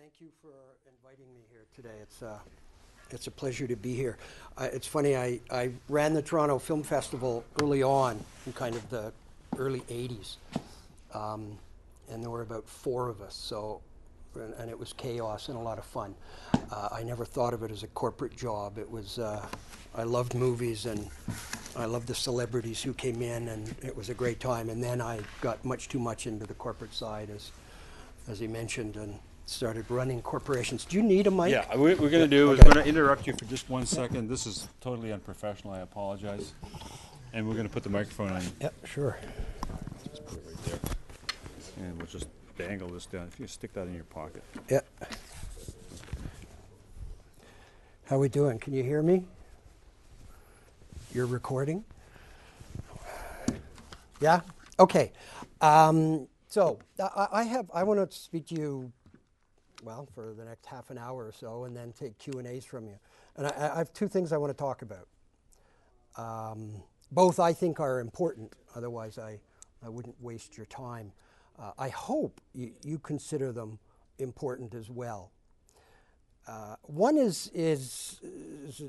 Thank you for inviting me here today. It's a pleasure to be here. It's funny, I ran the Toronto Film Festival early on in kind of the early 80s. And there were about 4 of us, and it was chaos and a lot of fun. I never thought of it as a corporate job. It was, I loved movies and I loved the celebrities who came in, and it was a great time. And then I got much too much into the corporate side, as he mentioned, and started running corporations. Do you need a mic? Yeah, we're going to do is Okay. we're going to interrupt you for just 1 second. This is totally unprofessional. I apologize. And we're going to put the microphone on. Yep, sure. Just put it right there. And we'll just dangle this down. If you stick that in your pocket. Yep. How we doing? Can you hear me? You're recording? Yeah? Okay. So I want to speak to you, well, for the next half an hour or so, and then take Q&As from you. And I have 2 things I want to talk about. Both I think are important, otherwise I wouldn't waste your time. I hope you consider them important as well. One is a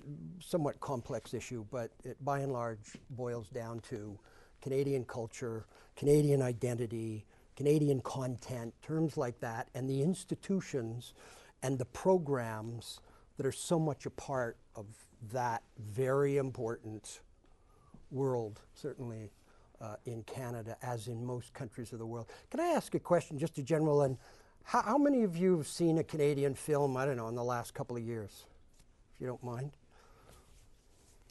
somewhat complex issue, but it by and large boils down to Canadian culture, Canadian identity, Canadian content, terms like that, and the institutions and the programs that are so much a part of that very important world, certainly in Canada, as in most countries of the world. Can I ask a question, just a general one? How many of you have seen a Canadian film, I don't know, in the last couple of years, if you don't mind?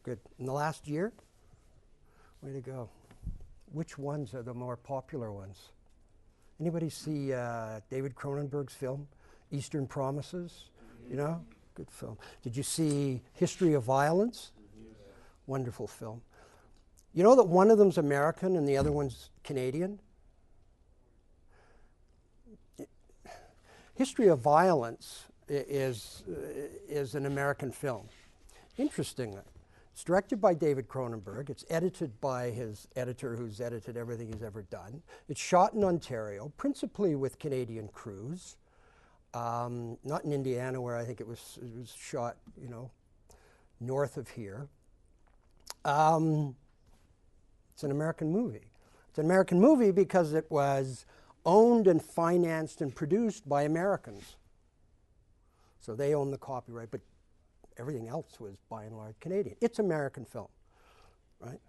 Good. In the last year? Way to go. Which ones are the more popular ones? Anybody see David Cronenberg's film, Eastern Promises? You know, good film. Did you see History of Violence? Wonderful film. You know that one of them's American and the other one's Canadian? History of Violence is an American film. Interestingly, it's directed by David Cronenberg. It's edited by his editor, who's edited everything he's ever done. It's shot in Ontario, principally with Canadian crews. Not in Indiana, where I think it was shot, you know, north of here. It's an American movie. It's an American movie because it was owned and financed and produced by Americans. So they own the copyright, but everything else was by and large Canadian. It's American film, right?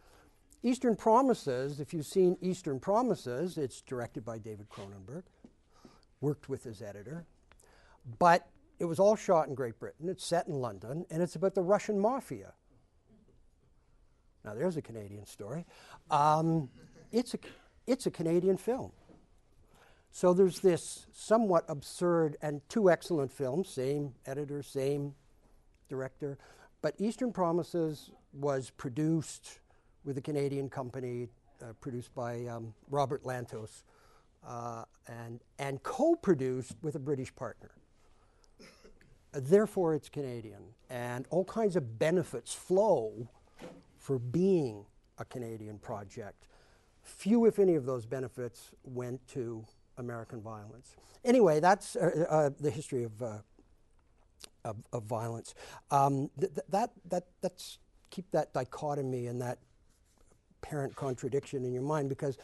Eastern Promises, if you've seen Eastern Promises, it's directed by David Cronenberg, worked with his editor, but it was all shot in Great Britain. It's set in London, and it's about the Russian mafia. Now there's a Canadian story. It's a Canadian film. So there's this somewhat absurd, and 2 excellent films, same editor, same director, but Eastern Promises was produced with a Canadian company, produced by Robert Lantos, and co-produced with a British partner. Therefore, it's Canadian, and all kinds of benefits flow for being a Canadian project. Few, if any, of those benefits went to American violence. Anyway, that's the history of violence. That's keep that dichotomy and that apparent contradiction in your mind, because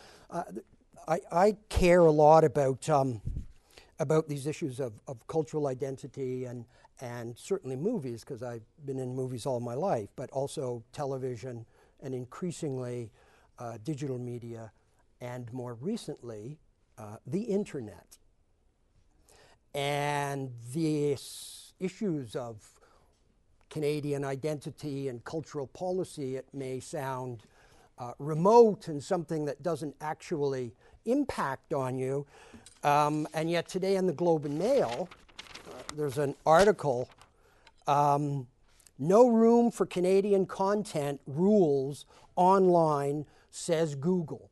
I care a lot about these issues of cultural identity and certainly movies, because I've been in movies all my life, but also television and increasingly digital media, and more recently the internet. And these issues of Canadian identity and cultural policy, it may sound remote and something that doesn't actually impact on you. And yet today in the Globe and Mail, there's an article, no room for Canadian content rules online, says Google.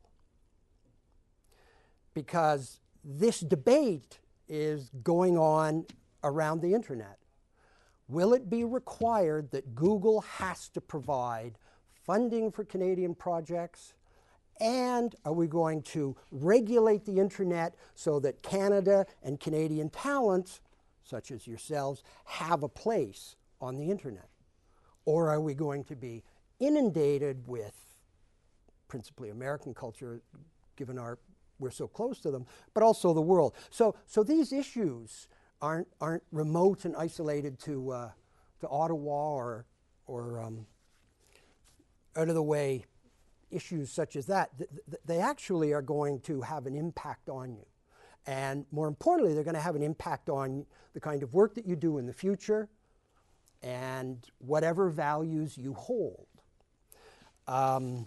Because this debate is going on around the internet. Will it be required that Google has to provide funding for Canadian projects? And are we going to regulate the internet so that Canada and Canadian talent such as yourselves, have a place on the internet? Or are we going to be inundated with principally American culture, given we're so close to them, but also the world? So these issues aren't remote and isolated to Ottawa or out of the way issues such as that. They actually are going to have an impact on you. And more importantly, they're going to have an impact on the kind of work that you do in the future and whatever values you hold. I've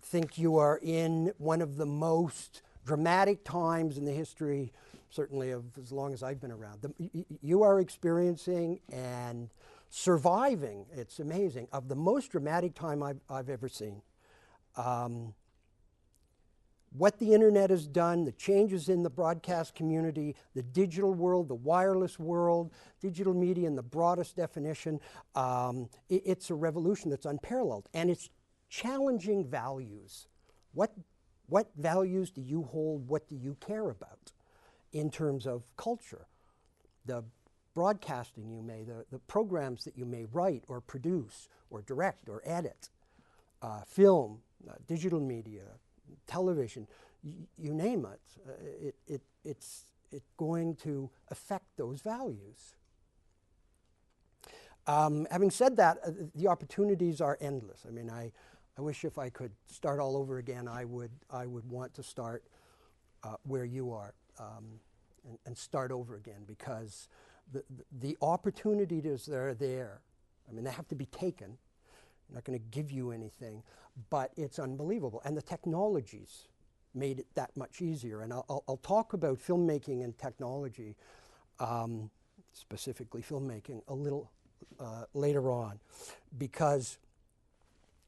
think you are in one of the most dramatic times in the history, certainly of as long as I've been around. You are experiencing and surviving, it's amazing, of the most dramatic time I've ever seen. What the internet has done, the changes in the broadcast community, the digital world, the wireless world, digital media in the broadest definition, it's a revolution that's unparalleled. And it's challenging values. What values do you hold? What do you care about in terms of culture? The broadcasting you may, the programs that you may write or produce or direct or edit, film, digital media, television, you name it, it's going to affect those values. Having said that, the opportunities are endless. I mean, I wish if I could start all over again, I would want to start where you are and start over again, because the opportunities that are there, I mean, they have to be taken. I'm not going to give you anything, but it's unbelievable. And the technologies made it that much easier. And I'll talk about filmmaking and technology, specifically filmmaking, a little later on, because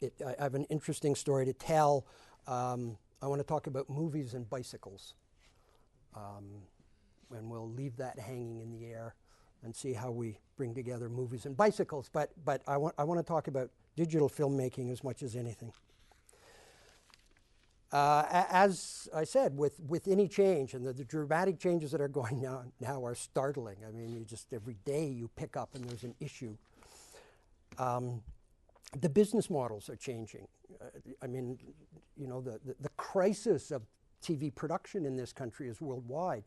I have an interesting story to tell. I want to talk about movies and bicycles. And we'll leave that hanging in the air and see how we bring together movies and bicycles. But I want to talk about digital filmmaking as much as anything. As I said, with any change, and the dramatic changes that are going on now are startling. I mean, you just every day you pick up and there's an issue. The business models are changing. I mean, you know, the crisis of TV production in this country is worldwide.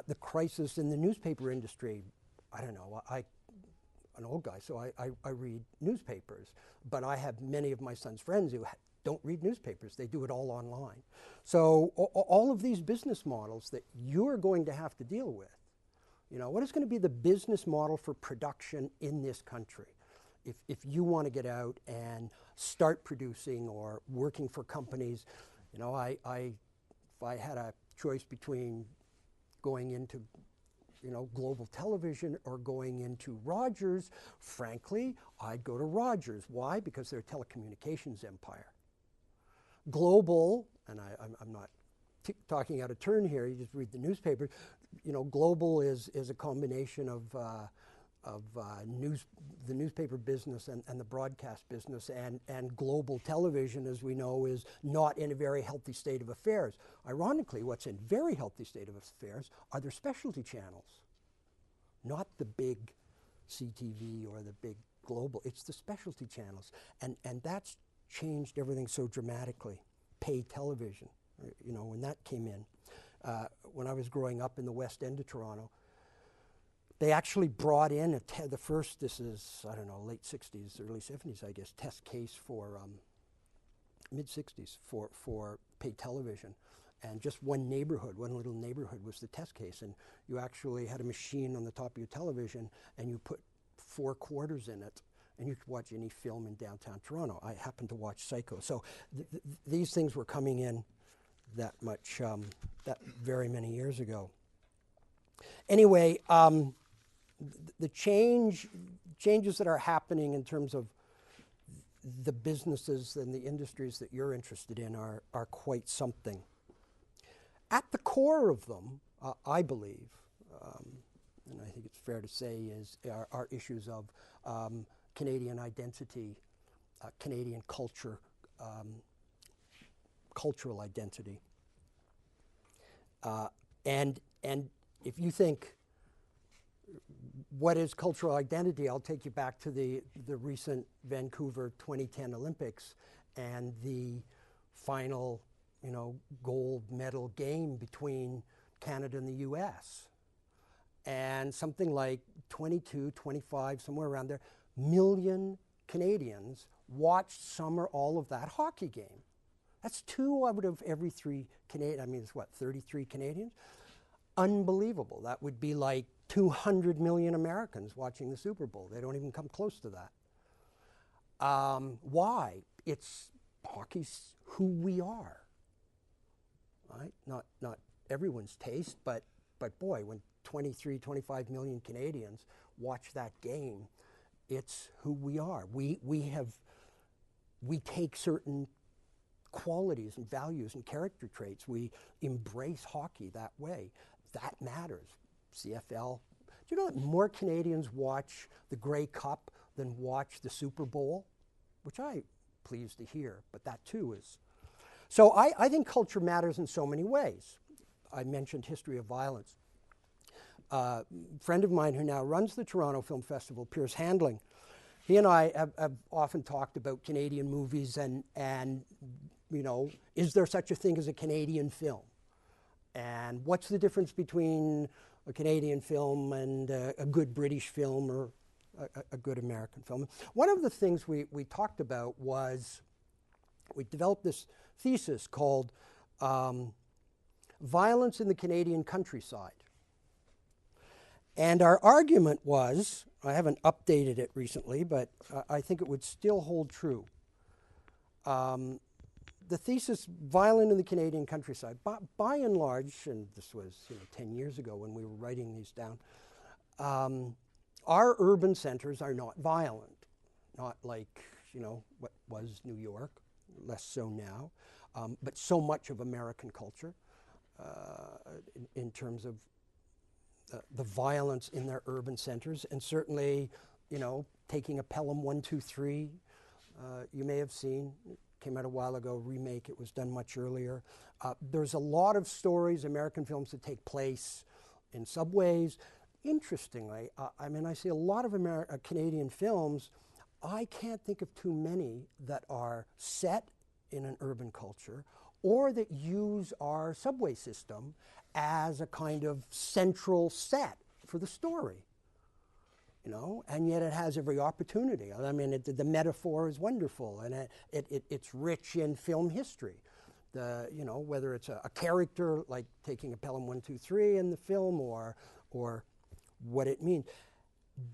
The crisis in the newspaper industry, I don't know, I'm an old guy, so I read newspapers, but I have many of my son's friends who don't read newspapers. They do it all online. So all of these business models that you're going to have to deal with, you know, what is going to be the business model for production in this country? If you want to get out and start producing or working for companies, you know, if I had a choice between going into, you know, global television or going into Rogers, frankly, I'd go to Rogers. Why? Because they're a telecommunications empire. Global, and I'm not talking out of turn here, you just read the newspaper, you know, global is a combination of the newspaper business and the broadcast business, and global television, as we know, is not in a very healthy state of affairs. Ironically, what's in very healthy state of affairs are their specialty channels, not the big CTV or the big global. It's the specialty channels, and that's changed everything so dramatically. Paid television, you know, when that came in. When I was growing up in the West End of Toronto, they actually brought in the first, this is, I don't know, late 60s, early 70s, I guess, test case for, mid-60s for paid television. And just one little neighborhood was the test case. And you actually had a machine on the top of your television, and you put 4 quarters in it, and you could watch any film in downtown Toronto. I happened to watch Psycho. So these things were coming in that much, that very many years ago. Anyway, the changes that are happening in terms of the businesses and the industries that you're interested in are quite something. At the core of them, I believe, and I think it's fair to say, are issues of Canadian identity, Canadian culture, cultural identity. And if you think, what is cultural identity? I'll take you back to the recent Vancouver 2010 Olympics and the final, gold medal game between Canada and the US. And something like 22, 25, somewhere around there, million Canadians watched some or all of that hockey game. That's 2 out of every 3 Canadians. I mean, it's what, 33 Canadians? Unbelievable. That would be like 200 million Americans watching the Super Bowl. They don't even come close to that. Why? Hockey's who we are, right? Not everyone's taste, but boy, when 23, 25 million Canadians watch that game, it's who we are. We take certain qualities and values and character traits. We embrace hockey that way. That matters. CFL. Do you know that more Canadians watch the Grey Cup than watch the Super Bowl? Which I'm pleased to hear, but that too is. So I think culture matters in so many ways. I mentioned history of violence. A friend of mine who now runs the Toronto Film Festival, Piers Handling, he and I have often talked about Canadian movies and is there such a thing as a Canadian film? And what's the difference between a Canadian film and a good British film or a good American film? One of the things we talked about was we developed this thesis called Violence in the Canadian Countryside. And our argument was, I haven't updated it recently, but I think it would still hold true. The thesis, violent in the Canadian countryside, by and large, and this was 10 years ago when we were writing these down, our urban centers are not violent, not like what was New York, less so now, but so much of American culture in terms of the violence in their urban centers, and certainly, taking a Pelham 1, 2, 3, you may have seen. Came out a while ago, remake, it was done much earlier. There's a lot of stories, American films, that take place in subways. Interestingly, I see a lot of Canadian films. I can't think of too many that are set in an urban culture or that use our subway system as a kind of central set for the story. And yet it has every opportunity. I mean, the metaphor is wonderful, and it's rich in film history. Whether it's a character like taking a Pelham 1, 2, 3 in the film, or what it means.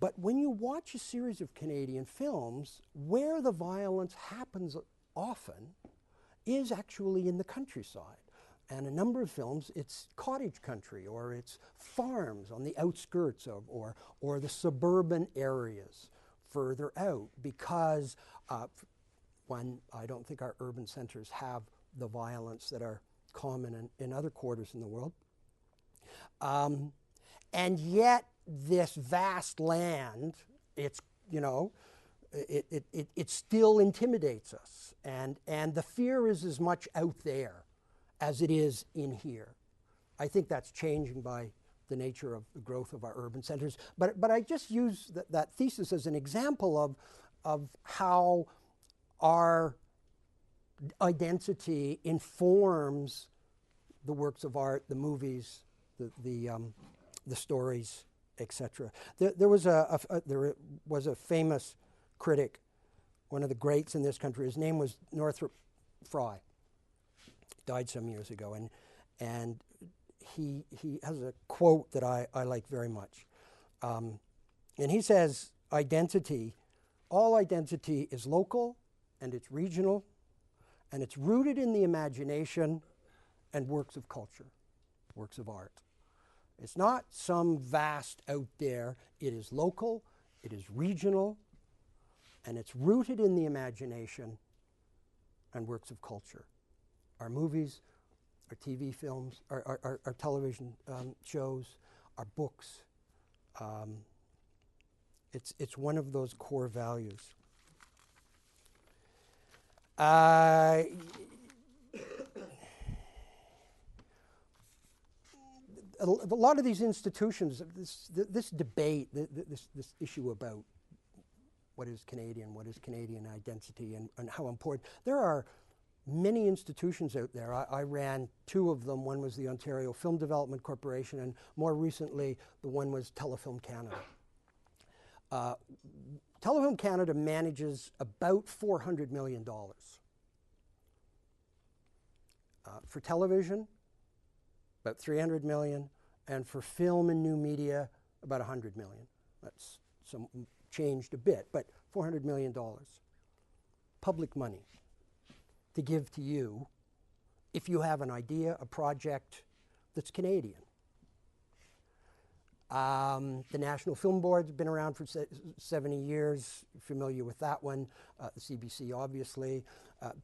But when you watch a series of Canadian films, where the violence happens often is actually in the countryside. And a number of films, it's cottage country, or it's farms on the outskirts of, or the suburban areas further out, because one, I don't think our urban centers have the violence that are common in other quarters in the world. And yet this vast land, it still intimidates us. And the fear is as much out there as it is in here. I think that's changing by the nature of the growth of our urban centers. But I just use that thesis as an example of how our identity informs the works of art, the movies, the stories, etc. There was a famous critic, one of the greats in this country. His name was Northrop Frye. Died some years ago, and he has a quote that I like very much, and he says, all identity is local, and it's regional, and it's rooted in the imagination and works of culture, works of art. It's not some vast out there. It is local, it is regional, and it's rooted in the imagination and works of culture. Our movies, our TV films, our television shows, our books. It's one of those core values. a lot of these institutions, this debate, this issue about what is Canadian identity, and how important. There are many institutions out there. I ran two of them. One was the Ontario Film Development Corporation, and more recently, the one was Telefilm Canada. Telefilm Canada manages about $400 million. For television, about 300 million, and for film and new media, about 100 million. That's changed a bit, but $400 million. Public money to give to you if you have an idea, a project that's Canadian. The National Film Board's been around for 70 years, familiar with that one. The CBC, obviously.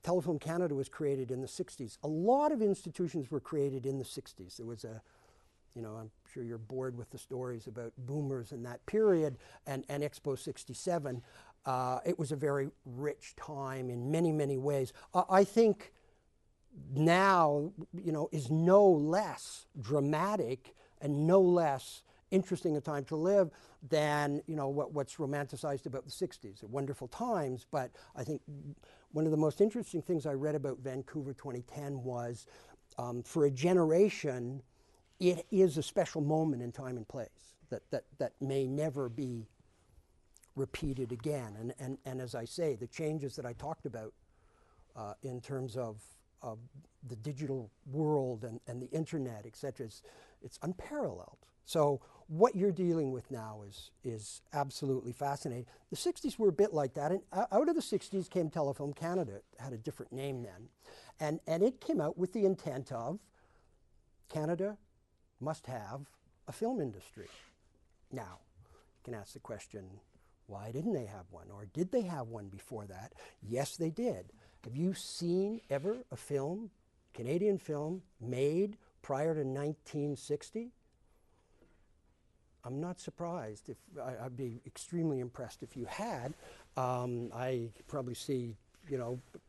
Telefilm Canada was created in the 60s. A lot of institutions were created in the 60s. There was I'm sure you're bored with the stories about boomers in that period, and Expo 67. It was a very rich time in many, many ways. I think now, is no less dramatic and no less interesting a time to live than what's romanticized about the 60s. They're wonderful times, but I think one of the most interesting things I read about Vancouver 2010 was for a generation, it is a special moment in time and place that may never be repeated again. And as I say, the changes that I talked about in terms of the digital world and the internet, et cetera, it's unparalleled. So what you're dealing with now is absolutely fascinating. The 60s were a bit like that, and out of the 60s came Telefilm Canada. It had a different name then. And it came out with the intent of Canada must have a film industry. Now, you can ask the question, why didn't they have one? Or did they have one before that? Yes, they did. Have you seen ever a film, Canadian film, made prior to 1960? I'm not surprised. I'd be extremely impressed if you had. I probably see,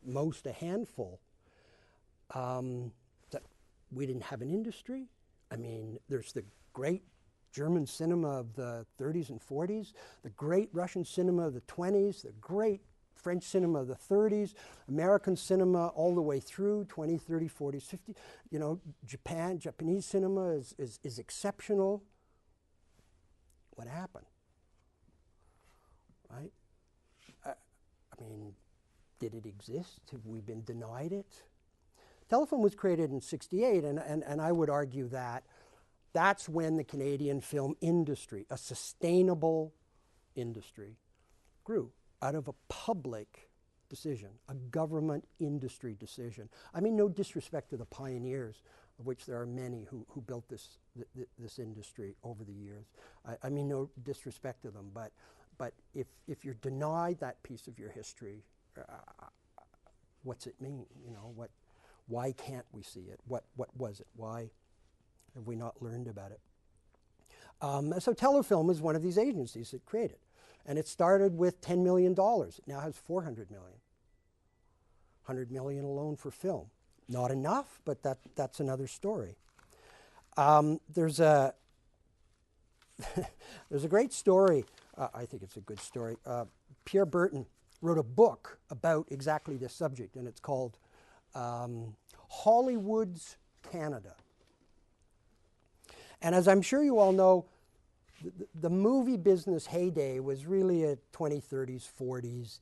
most a handful. That we didn't have an industry. I mean, there's the great German cinema of the 30s and 40s, the great Russian cinema of the 20s, the great French cinema of the 30s, American cinema all the way through 20, 30, 40s, 50. Japanese cinema is exceptional. What happened? Right? I mean, did it exist? Have we been denied it? Telefilm was created in '68, and I would argue that that's when the Canadian film industry, a sustainable industry, grew out of a public decision, a government industry decision. I mean, no disrespect to the pioneers, of which there are many who built this industry over the years. I mean, no disrespect to them, but if you're denied that piece of your history, what's it mean? Why can't we see it? What was it? Why have we not learned about it? So Telefilm is one of these agencies that created. And it started with $10 million. It now has $400 million. $100 million alone for film. Not enough, but that's another story. There's a great story. I think it's a good story. Pierre Burton wrote a book about exactly this subject, and it's called Hollywood's Canada. And as I'm sure you all know, the movie business heyday was really at 2030s, 40s,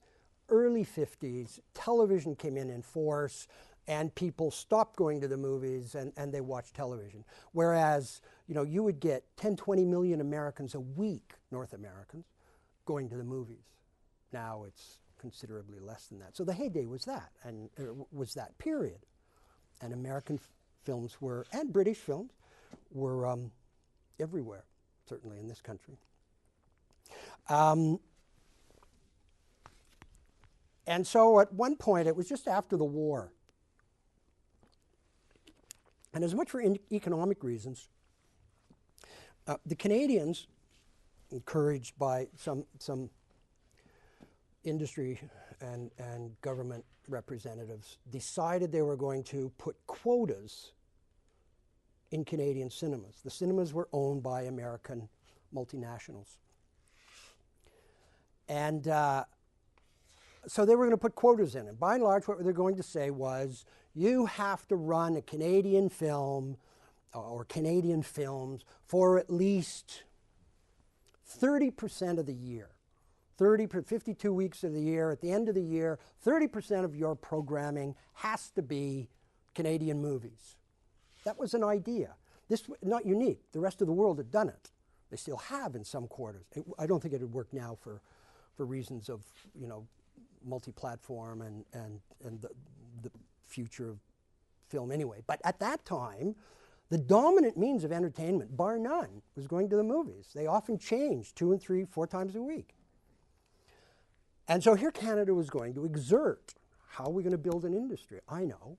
early 50s. Television came in force, and people stopped going to the movies and they watched television. Whereas, you would get 10, 20 million Americans a week, North Americans, going to the movies. Now it's considerably less than that. So the heyday was that, and was that period. And American films were, and British films, were everywhere, certainly in this country. And so at one point, it was just after the war. And as much for economic reasons, the Canadians, encouraged by some industry and government representatives, decided they were going to put quotas in Canadian cinemas. The cinemas were owned by American multinationals. And so they were going to put quotas in. And by and large, what they're going to say was, you have to run a Canadian film or Canadian films for at least 30% of the year. 52 weeks of the year. At the end of the year, 30% of your programming has to be Canadian movies. That was an idea. This was not unique. The rest of the world had done it. They still have in some quarters. I don't think it would work now for reasons of, you know, multi-platform and the future of film anyway. But at that time, the dominant means of entertainment, bar none, was going to the movies. They often changed 2 and 3, 4 times a week. And so here Canada was going to exert. How are we going to build an industry? I know.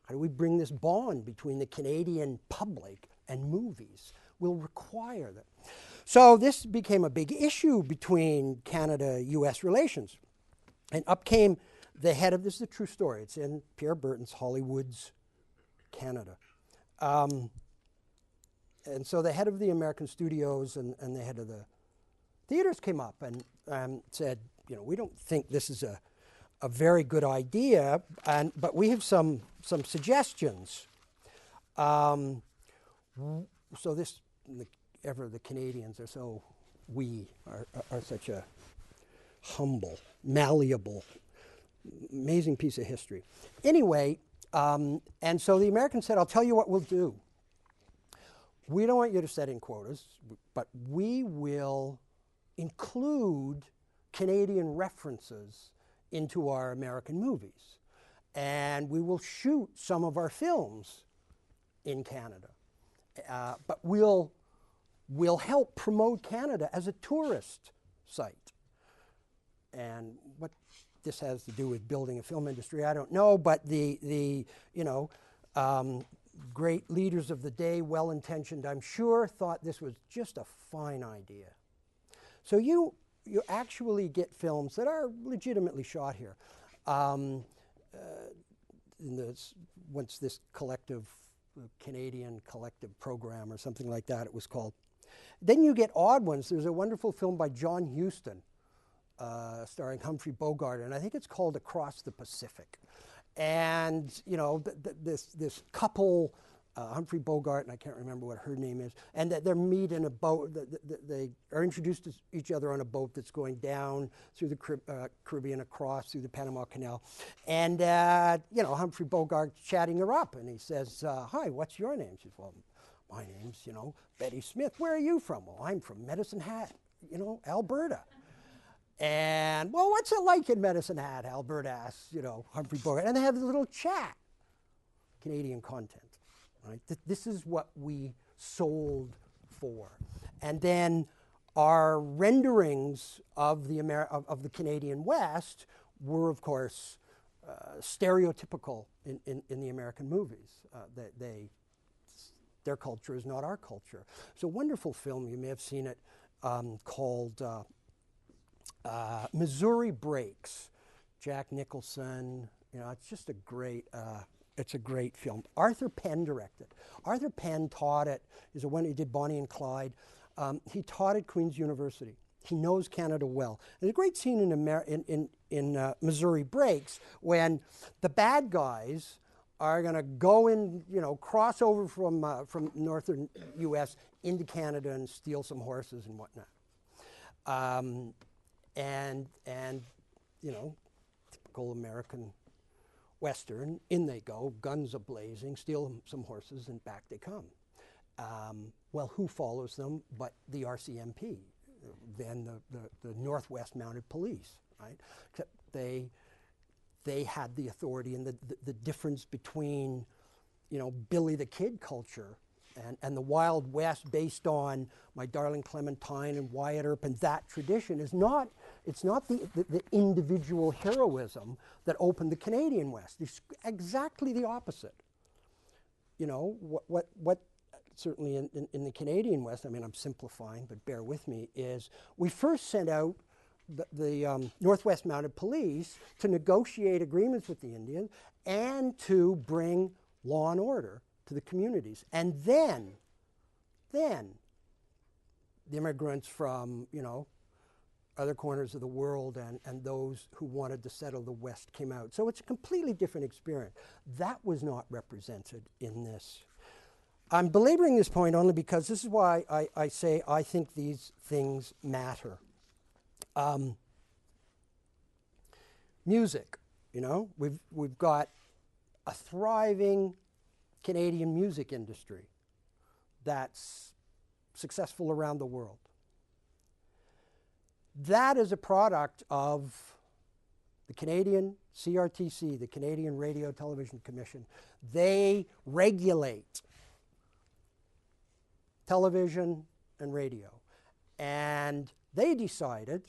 How do we bring this bond between the Canadian public and movies? We'll require that. So this became a big issue between Canada-US relations. And up came the head of, this is a true story, it's in Pierre Berton's Hollywood's Canada. And so the head of the American studios and the head of the theaters came up and said, you know, we don't think this is a very good idea, but we have some suggestions. So this, the Canadians are so, are such a humble, malleable, amazing piece of history. Anyway, and so the Americans said, I'll tell you what we'll do. We don't want you to set in quotas, but we will include Canadian references into our American movies. And we will shoot some of our films in Canada. But we'll help promote Canada as a tourist site. And what this has to do with building a film industry, I don't know, but the great leaders of the day, well-intentioned, I'm sure, thought this was just a fine idea. So you actually get films that are legitimately shot here. Once this collective, Canadian collective program or something like that, it was called. Then you get odd ones. There's a wonderful film by John Huston, starring Humphrey Bogart, and I think it's called Across the Pacific. And you know, this couple, Humphrey Bogart, and I can't remember what her name is, and they meet in a boat. They are introduced to each other on a boat that's going down through the Caribbean, across through the Panama Canal. And you know, Humphrey Bogart's chatting her up, and he says, "Hi, what's your name?" She says, "Well, my name's, you know, Betty Smith. Where are you from?" "Well, I'm from Medicine Hat, you know, Alberta." And, "Well, what's it like in Medicine Hat?" Alberta asks, you know, Humphrey Bogart. And they have a little chat. Canadian content. Right? This is what we sold for. And then our renderings of the Canadian West were, of course, stereotypical in the American movies. Their culture is not our culture. It's a wonderful film, you may have seen it, called Missouri Breaks. Jack Nicholson, you know, it's just a great film. Arthur Penn directed. Arthur Penn taught at, he's the one who did Bonnie and Clyde. He taught at Queen's University. He knows Canada well. There's a great scene in Missouri Breaks when the bad guys are going to go in, you know, cross over from northern U.S. into Canada and steal some horses and whatnot. And you know, typical American Western, in they go, guns a-blazing, steal some horses, and back they come. Well, who follows them but the RCMP, then the Northwest Mounted Police, right? Except they had the authority, and the difference between, you know, Billy the Kid culture and the Wild West based on My Darling Clementine and Wyatt Earp and that tradition is not, it's not the individual heroism that opened the Canadian West. It's exactly the opposite. You know, what certainly in the Canadian West, I mean, I'm simplifying, but bear with me, is we first sent out the Northwest Mounted Police to negotiate agreements with the Indians and to bring law and order to the communities. And then the immigrants from, other corners of the world and those who wanted to settle the West came out. So it's a completely different experience. That was not represented in this. I'm belaboring this point only because this is why I say I think these things matter. Music, we've got a thriving Canadian music industry that's successful around the world. That is a product of the Canadian CRTC, the Canadian Radio Television Commission. They regulate television and radio. And they decided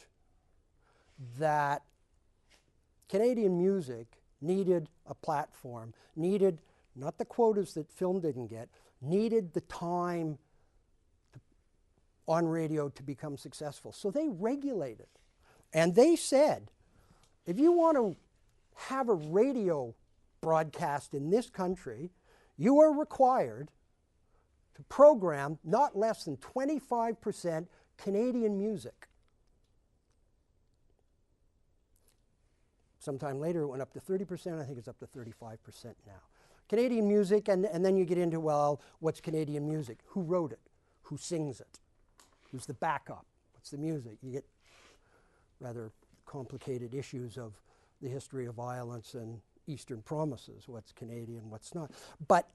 that Canadian music needed a platform, needed not the quotas that film didn't get, needed the time on radio to become successful. So they regulated. And they said, if you want to have a radio broadcast in this country, you are required to program not less than 25% Canadian music. Sometime later it went up to 30%, I think it's up to 35% now. Canadian music, and then you get into, well, what's Canadian music? Who wrote it? Who sings it? Who's the backup? What's the music? You get rather complicated issues of the history of violence and Eastern promises, what's Canadian, what's not. But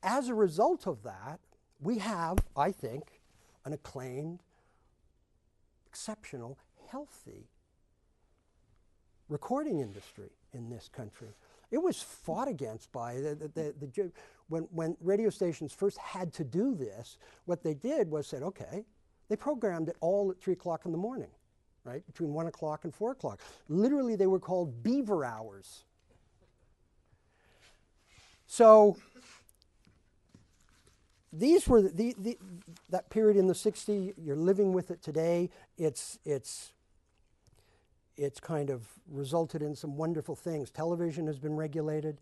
as a result of that, we have, I think, an acclaimed, exceptional, healthy recording industry in this country. It was fought against by when radio stations first had to do this, what they did was said, okay, they programmed it all at 3 o'clock in the morning, right? Between 1 o'clock and 4 o'clock. Literally, they were called beaver hours. So these were that period in the 60s. You're living with it today. It's kind of resulted in some wonderful things. Television has been regulated.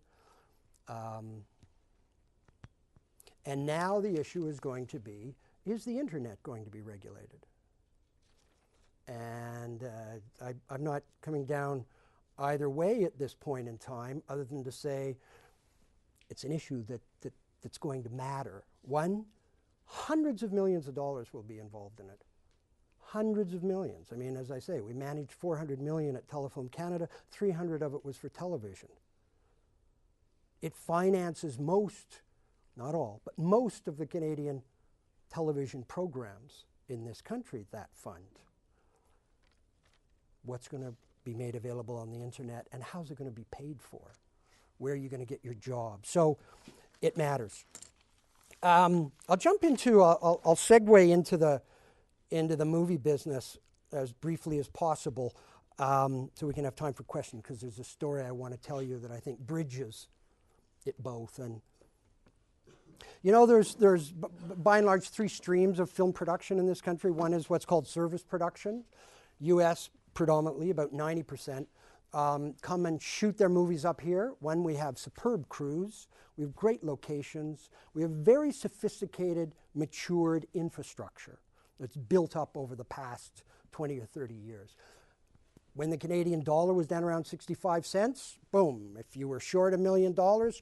And now the issue is going to be, is the internet going to be regulated? And I'm not coming down either way at this point in time, other than to say it's an issue that's going to matter. One, hundreds of millions of dollars will be involved in it. Hundreds of millions. I mean, as I say, we managed $400 million at Telefilm Canada. 300 of it was for television. It finances most, not all, but most of the Canadian television programs in this country, that fund. What's going to be made available on the internet, and how's it going to be paid for? Where are you going to get your job? So it matters. I'll jump into, I'll segue into the movie business as briefly as possible, so we can have time for questions, because there's a story I want to tell you that I think bridges it both. And there's by and large 3 streams of film production in this country. One is what's called service production. U.S. predominantly, about 90%, come and shoot their movies up here. One, we have superb crews. We have great locations. We have very sophisticated, matured infrastructure that's built up over the past 20 or 30 years. When the Canadian dollar was down around 65 cents, boom, if you were short $1 million,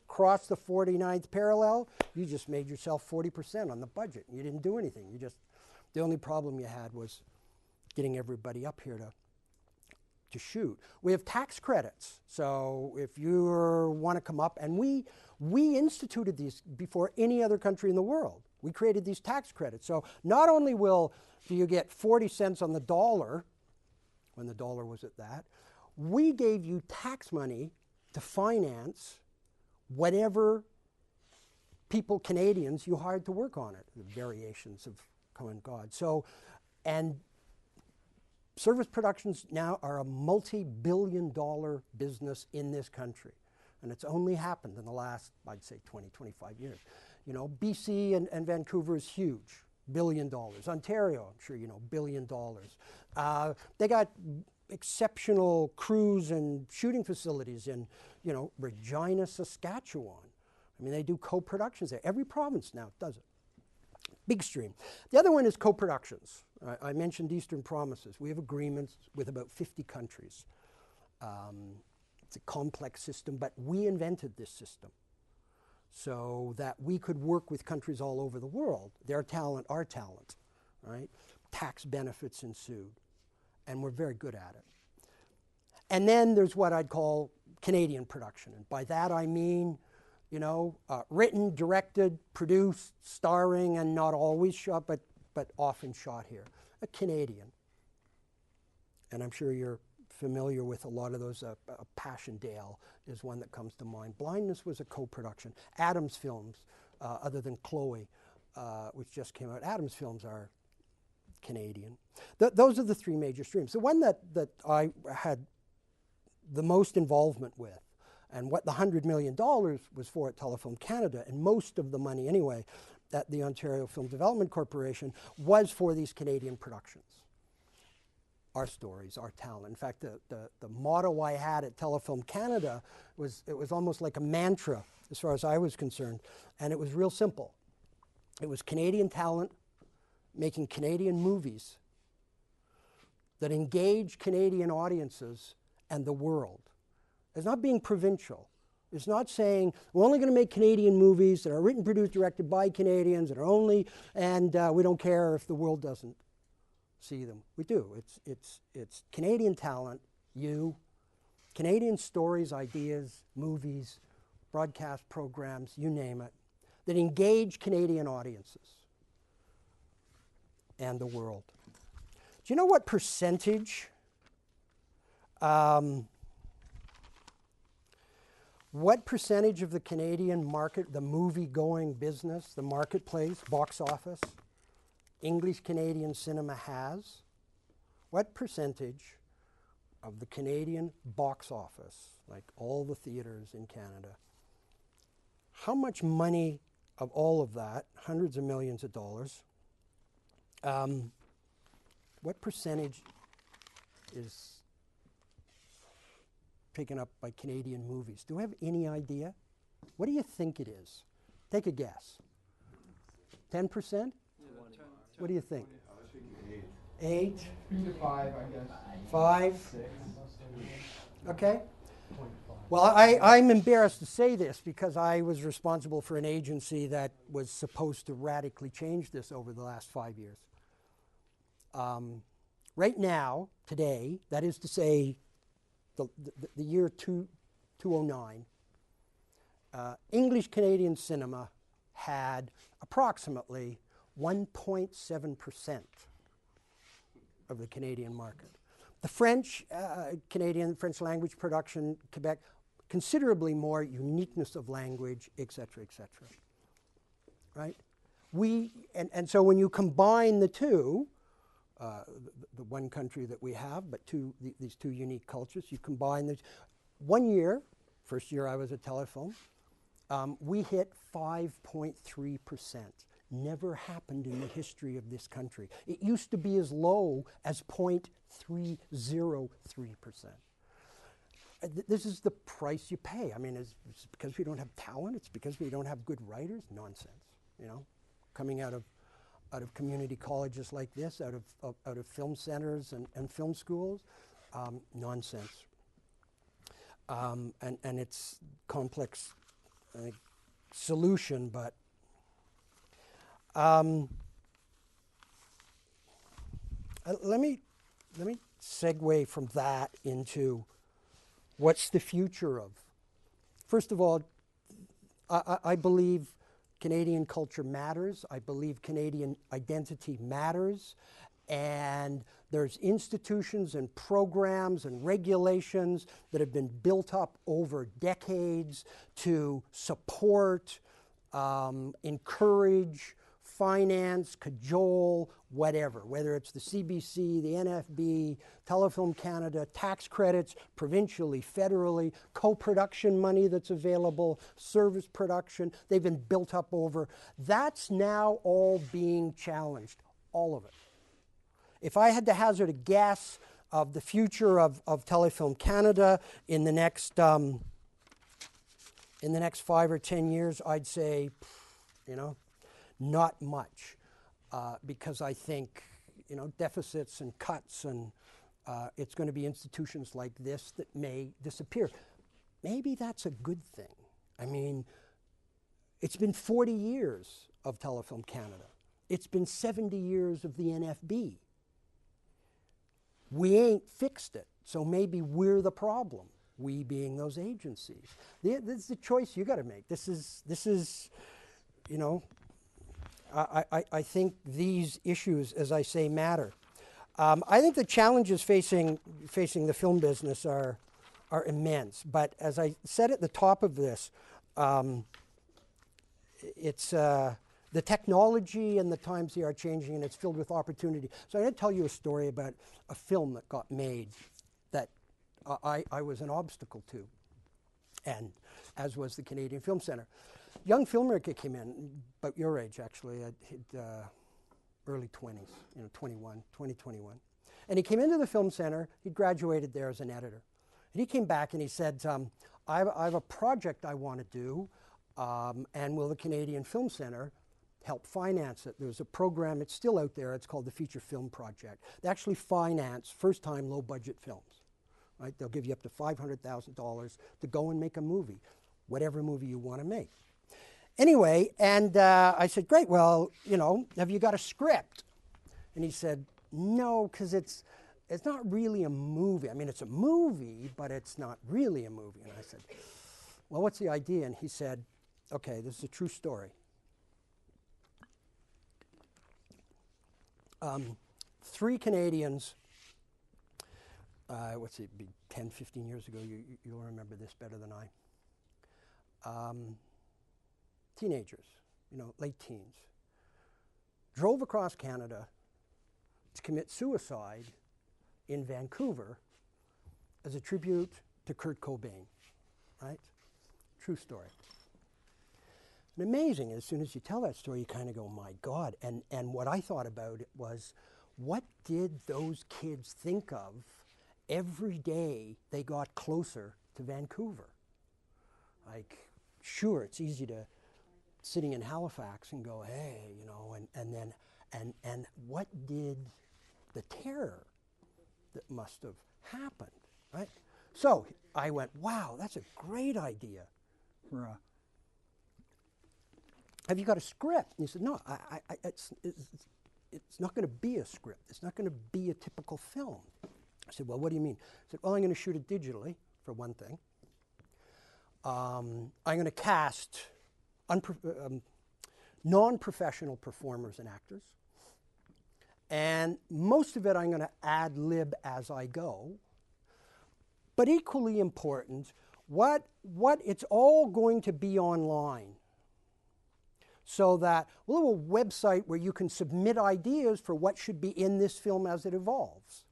crossed the 49th parallel, you just made yourself 40% on the budget. You didn't do anything. The only problem you had was getting everybody up here to shoot. We have tax credits. So if you want to come up, and we instituted these before any other country in the world. We created these tax credits. So not only do you get 40 cents on the dollar, when the dollar was at that, we gave you tax money to finance whatever people, Canadians, you hired to work on it. The variations of common God. So, and service productions now are a multi-billion-dollar business in this country. And it's only happened in the last, I'd say, 20, 25 years. BC and Vancouver is huge. $1 billion. Ontario, I'm sure you know, $1 billion. They got exceptional crews and shooting facilities in, Regina, Saskatchewan. I I mean, they do co-productions there. Every province now does it. Big stream. The other one is co-productions. I mentioned Eastern Promises. We have agreements with about 50 countries. It's a complex system, but we invented this system so that we could work with countries all over the world. Their talent, our talent, right? Tax benefits ensued, and we're very good at it. And then there's what I'd call Canadian production, and by that I mean, you know, written, directed, produced, starring, and not always shot, but often shot here. A Canadian. And I'm sure you're familiar with a lot of those. Passchendaele is one that comes to mind. Blindness was a co-production. Adams Films, other than Chloe, which just came out, Adams Films are Canadian. Those are the three major streams. The one that I had the most involvement with, and what the $100 million was for at Telefilm Canada, and most of the money anyway at the Ontario Film Development Corporation, was for these Canadian productions. Our stories, our talent. In fact, the motto I had at Telefilm Canada was almost like a mantra as far as I was concerned, and it was real simple. It was Canadian talent making Canadian movies that engage Canadian audiences and the world. It's not being provincial. It's not saying we're only going to make Canadian movies that are written, produced, directed by Canadians that are only, and we don't care if the world doesn't see them. We do. It's Canadian talent, Canadian stories, ideas, movies, broadcast programs, you name it, that engage Canadian audiences and the world. Do you know what percentage of the Canadian market, the movie-going business, the marketplace, box office, English Canadian cinema has? What percentage of the Canadian box office, like all the theaters in Canada, how much money of all of that, hundreds of millions of dollars, what percentage is taken up by Canadian movies? Do we have any idea? What do you think it is? Take a guess. 10%? What do you think? I was thinking 8. 8? To 5, I guess. 5? 6. Okay. Well, I'm embarrassed to say this because I was responsible for an agency that was supposed to radically change this over the last 5 years. Right now, today, that is to say, the year 2009, English Canadian cinema had approximately 1.7% of the Canadian market. The French, French language production, Quebec, considerably more uniqueness of language, et cetera, right? And so when you combine the two, the one country that we have, but these two unique cultures, you combine the 1 year, first year I was at Telefilm, we hit 5.3%. Never happened in the history of this country. It used to be as low as 0.303%. This is the price you pay. I mean, it's because we don't have talent. It's because we don't have good writers. Nonsense, you know, coming out of community colleges like this, out of film centers and film schools, nonsense. And it's complex solution, but let me segue from that into what's the future of. First of all, I believe Canadian culture matters. I believe Canadian identity matters. And there's institutions and programs and regulations that have been built up over decades to support, encourage, finance, cajole, whatever, whether it's the CBC, the NFB, Telefilm Canada, tax credits, provincially, federally, co-production money that's available, service production, they've been built up over. That's now all being challenged, all of it. If I had to hazard a guess of the future of Telefilm Canada in the next in the next 5 or 10 years, I'd say, not much, because I think, deficits and cuts, and it's going to be institutions like this that may disappear. Maybe that's a good thing. I mean, it's been 40 years of Telefilm Canada. It's been 70 years of the NFB. We ain't fixed it, so maybe we're the problem, we being those agencies. This is the choice you got to make. This is, I think these issues, as I say, matter. I think the challenges facing the film business are immense. But as I said at the top of this, it's the technology and the times they are changing, and it's filled with opportunity. So I'm going to tell you a story about a film that got made that I was an obstacle to, and as was the Canadian Film Centre. Young filmmaker came in, about your age actually, early 20s, 2021. And he came into the Film Centre, he graduated there as an editor. And he came back and he said, I have a project I want to do, and will the Canadian Film Centre help finance it? There's a program, it's still out there, it's called the Feature Film Project. They actually finance first-time low-budget films. Right? They'll give you up to $500,000 to go and make a movie, whatever movie you want to make. Anyway, and I said, great, well, have you got a script? And he said, no, because it's not really a movie. I mean, it's a movie, but it's not really a movie. And I said, well, what's the idea? And he said, okay, this is a true story. 3 Canadians, what's it be, 10, 15 years ago, you'll remember this better than I. Teenagers, late teens, drove across Canada to commit suicide in Vancouver as a tribute to Kurt Cobain, right? True story. And amazing, as soon as you tell that story, you kind of go, my God. And what I thought about it was, what did those kids think of every day they got closer to Vancouver? Like, sure, it's easy to sitting in Halifax and go, hey, and what did the terror that must have happened, right? So I went, wow, that's a great idea for a, have you got a script? And he said, no, it's not going to be a script. It's not going to be a typical film. I said, well, what do you mean? I said, well, I'm going to shoot it digitally, for one thing. I'm going to cast non-professional performers and actors. And most of it I'm going to ad-lib as I go. But equally important, what it's all going to be online. So that we'll have a website where you can submit ideas for what should be in this film as it evolves.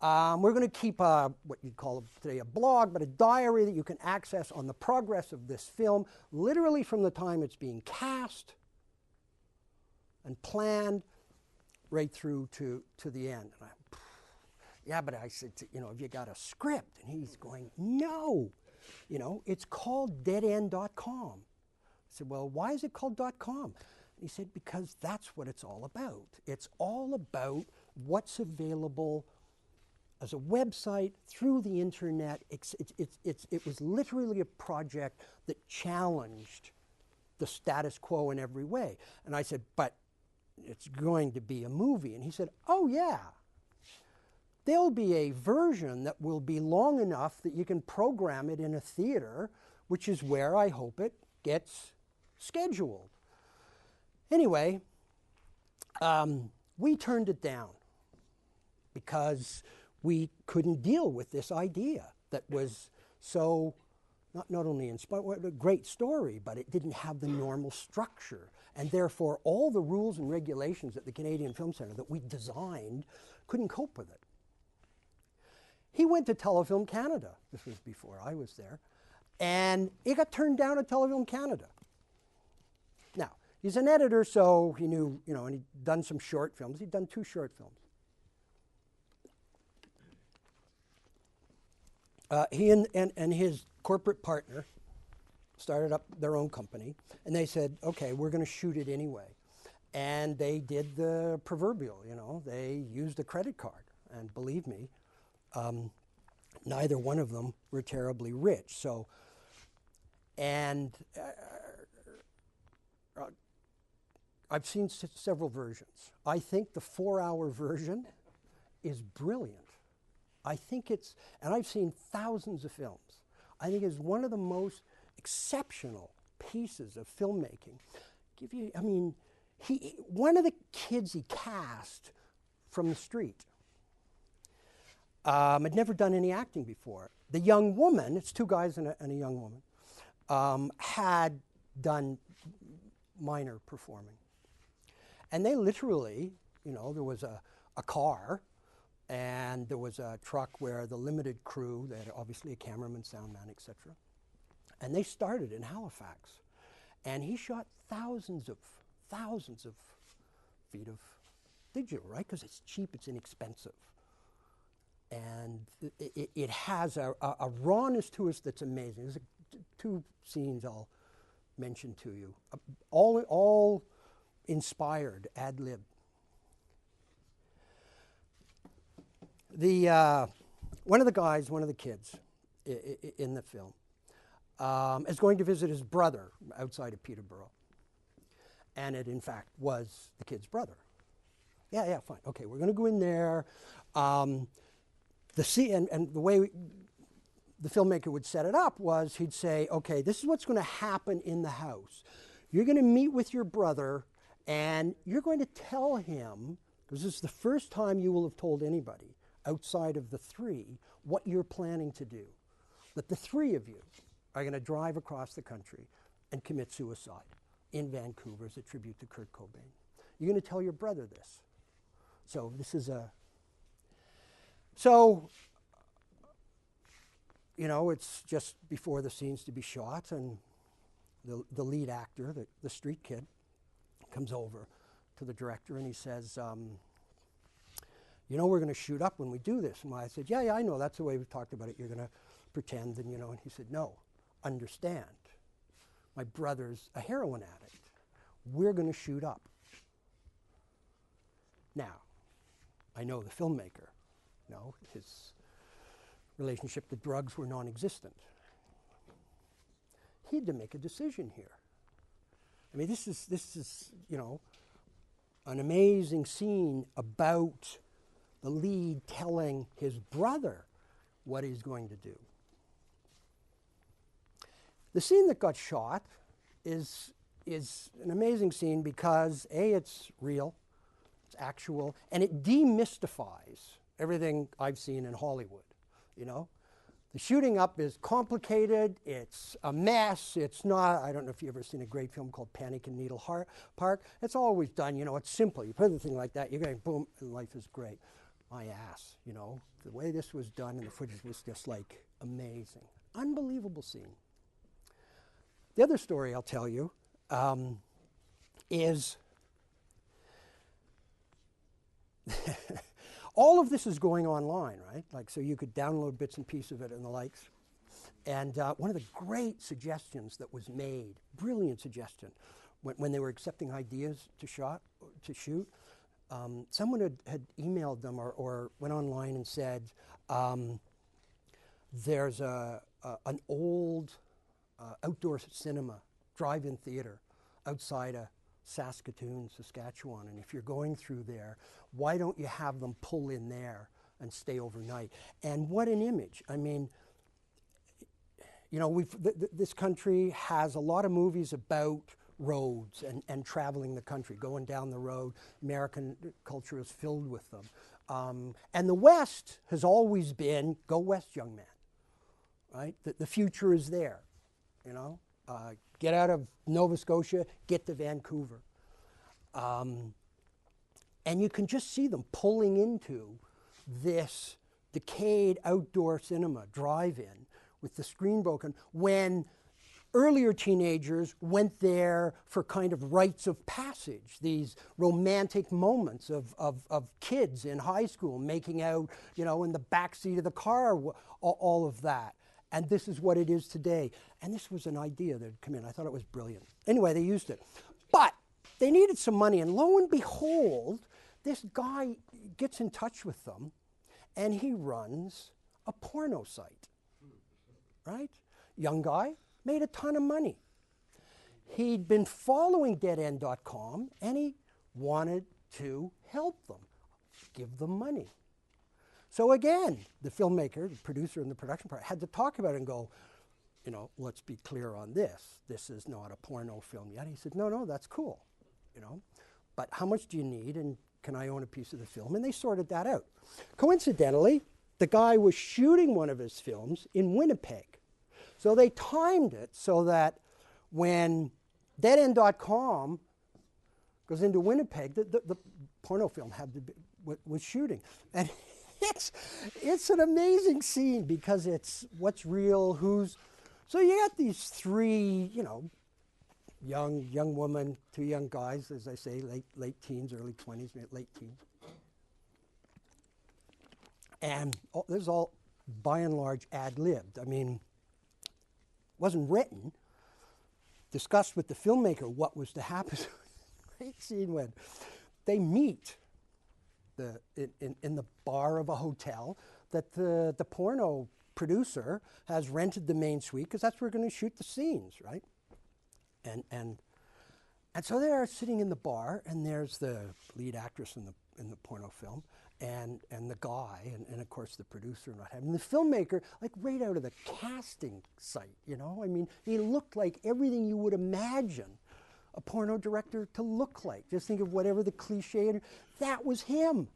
We're going to keep what you'd call today a blog, but a diary that you can access on the progress of this film, literally from the time it's being cast and planned right through to the end. And yeah, but I said, have you got a script? And he's going, no. It's called deadend.com. I said, well, why is it called .com? And he said, because that's what it's all about. It's all about what's available as a website through the internet. It was literally a project that challenged the status quo in every way. And I said, but it's going to be a movie. And he said, oh yeah. There'll be a version that will be long enough that you can program it in a theater, which is where I hope it gets scheduled. Anyway, we turned it down because we couldn't deal with this idea that was so, not only inspiring, a great story, but it didn't have the normal structure. And therefore, all the rules and regulations at the Canadian Film Centre that we designed couldn't cope with it. He went to Telefilm Canada. This was before I was there. And it got turned down at Telefilm Canada. Now, he's an editor, so he knew, and he'd done some short films. He'd done 2 short films. He and his corporate partner started up their own company, and they said, okay, we're going to shoot it anyway. And they did the proverbial, you know, they used a credit card. And believe me, neither one of them were terribly rich. So, and I've seen several versions. I think the 4-hour version is brilliant. I think it's, and I've seen thousands of films. I think it's one of the most exceptional pieces of filmmaking. I mean, one of the kids he cast from the street had never done any acting before. The young woman, it's 2 guys and a young woman, had done minor performing. And they literally, you know, there was a car, and there was a truck where the limited crew, they had obviously a cameraman, sound man, etc. And they started in Halifax. And he shot thousands of feet of digital, right? Because it's cheap, it's inexpensive. And it has a rawness to us that's amazing. There's 2 scenes I'll mention to you, all inspired, ad-lib. One of the guys, one of the kids in the film, is going to visit his brother outside of Peterborough. And it, in fact, was the kid's brother. Yeah, fine. Okay, we're going to go in there. The scene, and the way the filmmaker would set it up was he'd say, okay, this is what's going to happen in the house. You're going to meet with your brother, and you're going to tell him, because this is the first time you will have told anybody outside of the 3 what you're planning to do, that the 3 of you are going to drive across the country and commit suicide in Vancouver as a tribute to Kurt Cobain. You're going to tell your brother this. So this is you know, it's just before the scene's to be shot, and the lead actor, the street kid, comes over to the director and he says, you know, we're going to shoot up when we do this. And I said, yeah, I know, that's the way we've talked about it. You're going to pretend, and you know, and he said, no, understand. My brother's a heroin addict. We're going to shoot up. Now, I know the filmmaker. No, his relationship to drugs were non-existent. He had to make a decision here. I mean, this is, you know, an amazing scene about the lead telling his brother what he's going to do. The scene that got shot is an amazing scene because A, it's real, it's actual, and it demystifies everything I've seen in Hollywood, you know? The shooting up is complicated, it's a mess, it's not, I don't know if you've ever seen a great film called Panic in Needle Park. It's always done, you know, it's simple. You put the thing like that, you're going boom, and life is great. My ass, you know? The way this was done and the footage was just like amazing. Unbelievable scene. The other story I'll tell you is all of this is going online, right? Like, so you could download bits and pieces of it and the likes. And one of the great suggestions that was made, brilliant suggestion, when they were accepting ideas to shoot, someone had emailed them or went online and said, there's an old outdoor cinema, drive-in theater outside of Saskatoon, Saskatchewan, and if you're going through there, why don't you have them pull in there and stay overnight? And what an image. I mean, you know, this country has a lot of movies about roads and traveling the country, going down the road. American culture is filled with them. And the West has always been, go west, young man, right? The future is there, you know? Get out of Nova Scotia, get to Vancouver. And you can just see them pulling into this decayed outdoor cinema drive-in with the screen broken when earlier teenagers went there for kind of rites of passage, these romantic moments of kids in high school making out, you know, in the backseat of the car, all of that. And this is what it is today. And this was an idea that had come in. I thought it was brilliant. Anyway, they used it. But they needed some money, and lo and behold, this guy gets in touch with them, and he runs a porno site, right? Young guy, made a ton of money. He'd been following deadend.com, and he wanted to help them, give them money. So again, the filmmaker, the producer, and the production part had to talk about it and go, you know, let's be clear on this. This is not a porno film yet. He said, no, that's cool, you know. But how much do you need, and can I own a piece of the film? And they sorted that out. Coincidentally, the guy was shooting one of his films in Winnipeg. So they timed it so that when deadend.com goes into Winnipeg, the porno film was shooting. And it's an amazing scene because it's what's real, who's... So you got these three, you know, young woman, two young guys, as I say, late teens, early 20s, late teens. And this is all, by and large, ad-libbed. I mean, wasn't written, discussed with the filmmaker what was to happen. Great scene when they meet in the bar of a hotel that the porno producer has rented the main suite because that's where we're going to shoot the scenes, right? And so they're sitting in the bar, and there's the lead actress in the porno film, and the guy, and of course the producer and what have you. And the filmmaker, like right out of the casting site, you know? I mean, he looked like everything you would imagine a porno director to look like. Just think of whatever the cliche, that was him.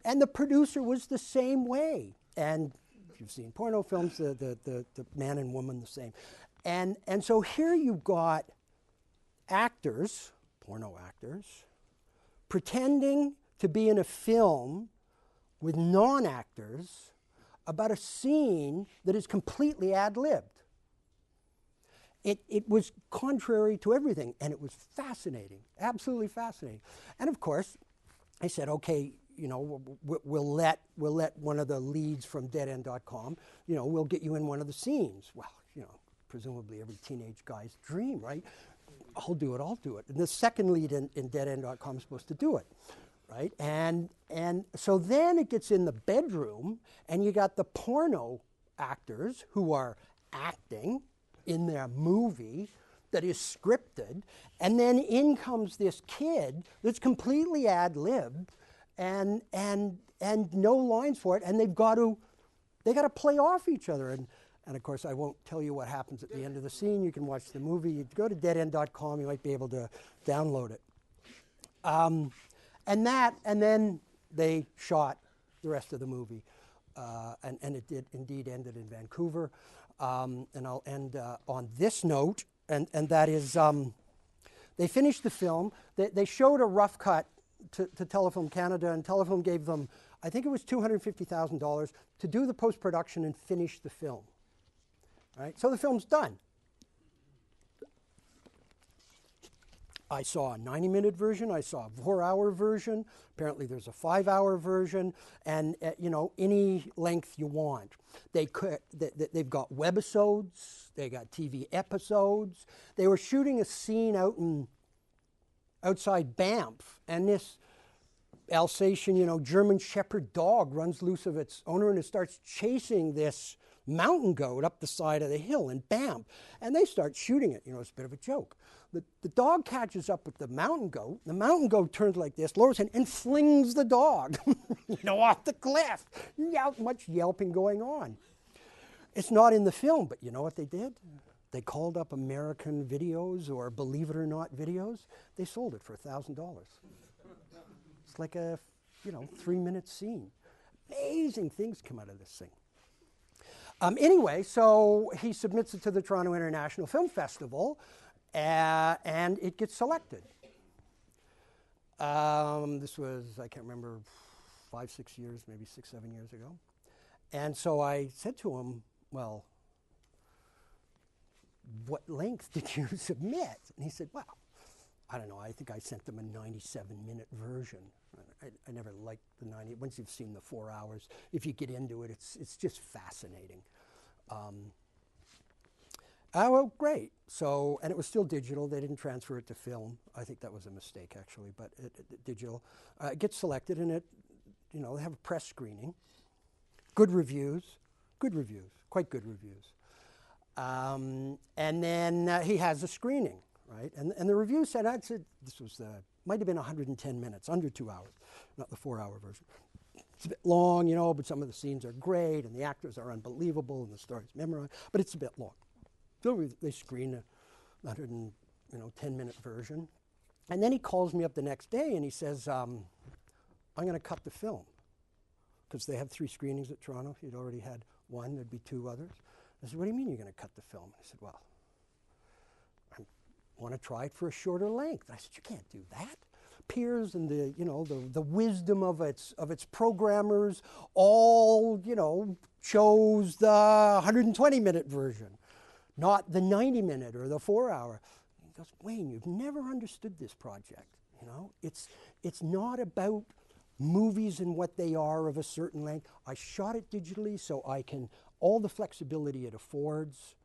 And the producer was the same way. And if you've seen porno films, the man and woman the same. And so here you've got actors, porno actors, pretending to be in a film with non-actors about a scene that is completely ad-libbed. It was contrary to everything, and it was fascinating, absolutely fascinating. And of course, I said, okay, you know, we'll let one of the leads from deadend.com, you know, we'll get you in one of the scenes. Well, you know, presumably every teenage guy's dream, right? I'll do it. And the second lead in deadend.com is supposed to do it, right? And so then it gets in the bedroom, and you got the porno actors who are acting in their movie that is scripted, and then in comes this kid that's completely ad-libbed and no lines for it, and they got to play off each other. And of course, I won't tell you what happens at the end of the scene. You can watch the movie. You go to deadend.com, you might be able to download it. And then they shot the rest of the movie. And it did indeed ended in Vancouver. And I'll end on this note, and that is they finished the film. They showed a rough cut to Telefilm Canada, and Telefilm gave them, I think it was $250,000 to do the post-production and finish the film. Right? So the film's done. I saw a 90-minute version. I saw a 4-hour version. Apparently there's a 5-hour version, and you know, any length you want. They've got webisodes. They got TV episodes. They were shooting a scene outside Banff, and this Alsatian, you know, German Shepherd dog runs loose of its owner, and it starts chasing this mountain goat up the side of the hill in Banff, and they start shooting it. You know, it's a bit of a joke. The dog catches up with the mountain goat. The mountain goat turns like this, lowers it, and flings the dog, you know, off the cliff. Much yelping going on. It's not in the film, but you know what they did? They called up American Videos or Believe It or Not Videos. They sold it for $1,000. It's like a, you know, 3-minute scene. Amazing things come out of this thing. Anyway, so he submits it to the Toronto International Film Festival, and it gets selected. This was, I can't remember, 5, 6 years, maybe 6, 7 years ago. And so I said to him, well, what length did you submit? And he said, well, I don't know, I think I sent them a 97-minute version. I never liked the 90. Once you've seen the 4 hours, if you get into it, it's just fascinating. Well, great. So, and it was still digital. They didn't transfer it to film. I think that was a mistake, actually, but digital. It gets selected, and they have a press screening. Good reviews, quite good reviews. And then he has a screening, right? And the review said, this was might have been 110 minutes, under 2 hours, not the 4-hour version. It's a bit long, but some of the scenes are great, and the actors are unbelievable, and the story's memorized, but it's a bit long. So they screen a 110-minute version. And then he calls me up the next day, and he says, I'm going to cut the film, because they have 3 screenings at Toronto. He'd already had one. There'd be 2 others. I said, what do you mean you're going to cut the film? I said, well, I want to try it for a shorter length. I said, you can't do that. Peers and the wisdom of its programmers all chose the 120-minute version, not the 90-minute or the 4-hour. He goes, Wayne, you've never understood this project. It's not about movies and what they are of a certain length. I shot it digitally so I can all the flexibility it affords,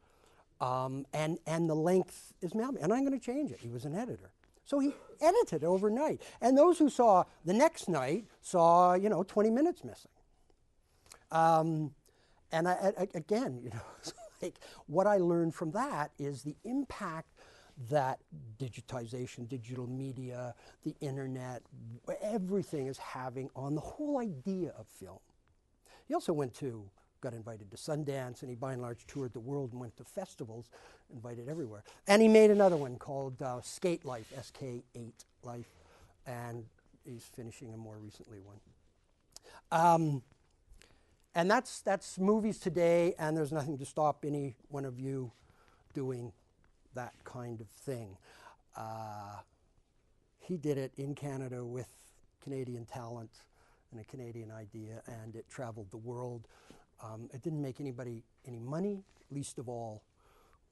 and the length is malleable. And I'm going to change it. He was an editor. So he edited overnight. And those who saw the next night saw, 20 minutes missing. And again, it's like what I learned from that is the impact that digitization, digital media, the internet, everything is having on the whole idea of film. He also got invited to Sundance, and he by and large toured the world and went to festivals, invited everywhere. And he made another one called Skate Life, SK8 Life, and he's finishing a more recently one. And that's movies today, and there's nothing to stop any one of you doing that kind of thing. He did it in Canada with Canadian talent and a Canadian idea, and it traveled the world. It didn't make anybody any money, least of all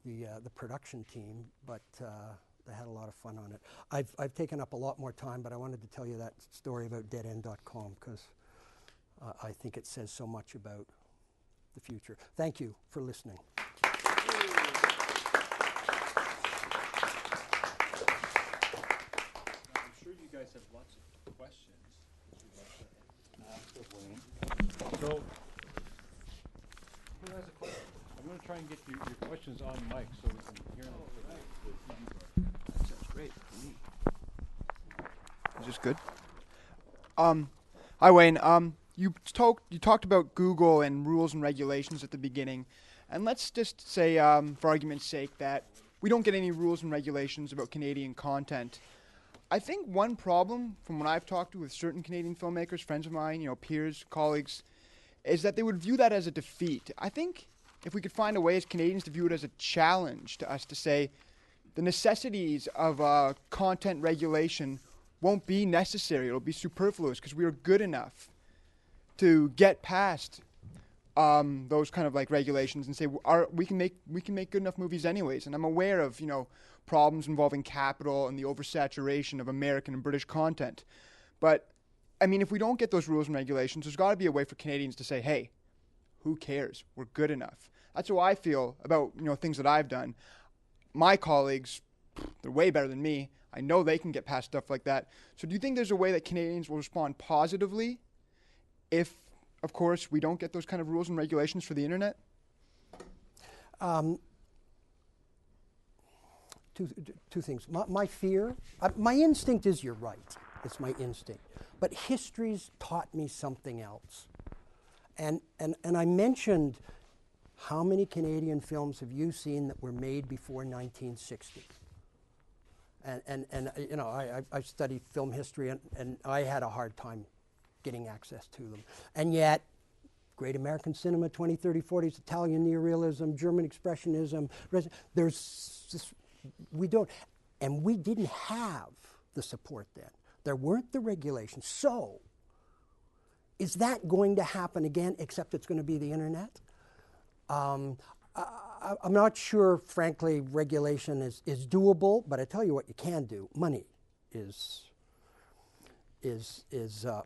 the production team, but they had a lot of fun on it. I've taken up a lot more time, but I wanted to tell you that story about deadend.com because I think it says so much about the future. Thank you for listening. I'm sure you guys have lots of questions. So, who has a question? I'm going to try and get your questions on mic so we can hear them. That sounds great for me. Is this good? Hi, Wayne. You talked about Google and rules and regulations at the beginning, and let's just say, for argument's sake, that we don't get any rules and regulations about Canadian content. I think one problem, from what I've talked to with certain Canadian filmmakers, friends of mine, peers, colleagues, is that they would view that as a defeat. I think if we could find a way as Canadians to view it as a challenge to us to say the necessities of content regulation won't be necessary, it'll be superfluous because we are good enough to get past those kind of like regulations and say we can make good enough movies anyways. And I'm aware of problems involving capital and the oversaturation of American and British content, but I mean, if we don't get those rules and regulations, there's got to be a way for Canadians to say, hey, who cares? We're good enough. That's how I feel about things that I've done. My colleagues, they're way better than me. I know they can get past stuff like that. So do you think there's a way that Canadians will respond positively if, of course, we don't get those kind of rules and regulations for the internet? Two things. My fear, my instinct is you're right. It's my instinct. But history's taught me something else. And I mentioned how many Canadian films have you seen that were made before 1960? And I studied film history, and I had a hard time getting access to them. And yet, great American cinema, 20s, 30s, 40s, Italian neorealism, German expressionism, there's this, we don't, and we didn't have the support then. There weren't the regulations. So, is that going to happen again, except it's going to be the internet? I'm not sure, frankly, regulation is doable, but I tell you what you can do. Money is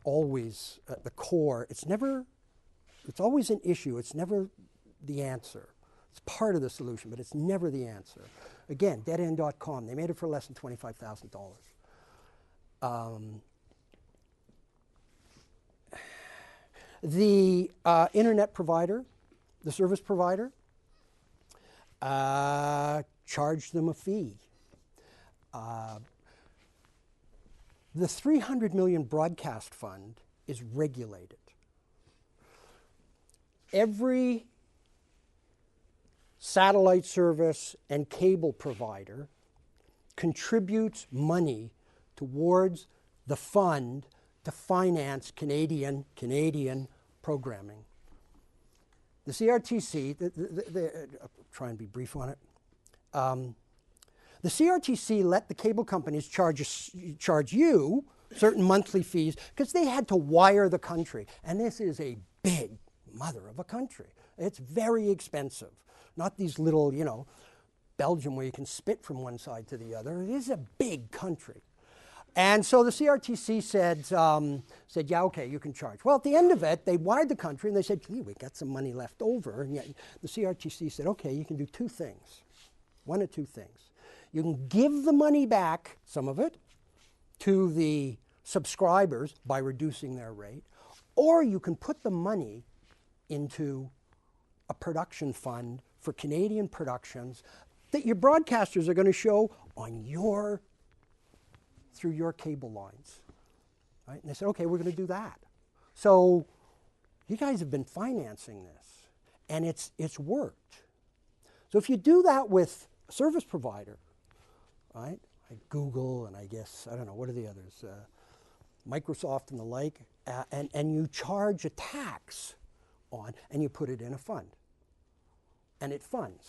always at the core. It's always an issue. It's never the answer. It's part of the solution, but it's never the answer. Again, deadend.com, they made it for less than $25,000. The internet provider, the service provider, charged them a fee. The 300 million broadcast fund is regulated. Every satellite service and cable provider contributes money towards the fund to finance Canadian programming. The CRTC, I'll try and be brief on it. The CRTC let the cable companies charge you certain monthly fees because they had to wire the country. And this is a big mother of a country. It's very expensive. Not these little, Belgium where you can spit from one side to the other. It is a big country. And so the CRTC said, yeah, okay, you can charge. Well, at the end of it, they wired the country and they said, gee, we got some money left over. And yet the CRTC said, okay, you can do two things. One of two things. You can give the money back, some of it, to the subscribers by reducing their rate, or you can put the money into a production fund for Canadian productions that your broadcasters are going to show on through your cable lines. Right? And they said, okay, we're going to do that. So you guys have been financing this, and it's worked. So if you do that with a service provider, right, like Google and I guess, I don't know, what are the others, Microsoft and the like, and you charge a tax on, and you put it in a fund. And it funds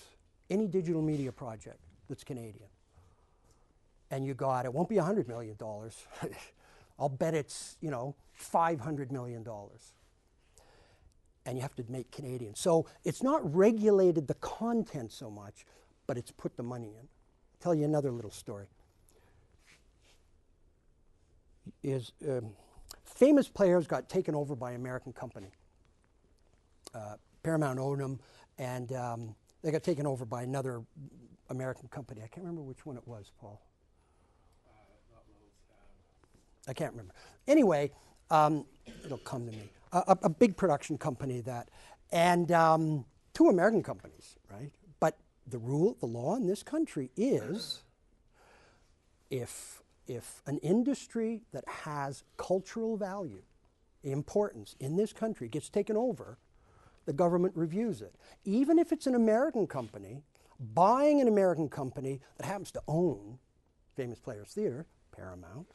any digital media project that's Canadian. And you got, it won't be $100 million. I'll bet it's, $500 million. And you have to make Canadian. So it's not regulated the content so much, but it's put the money in. I'll tell you another little story. Famous players got taken over by an American company. Paramount owned them, and they got taken over by another American company. I can't remember which one it was, Paul. I can't remember. Anyway, it'll come to me. A big production company and two American companies, right? But the law in this country is if an industry that has cultural value, importance in this country gets taken over, the government reviews it. Even if it's an American company, buying an American company that happens to own Famous Players Theatre, Paramount,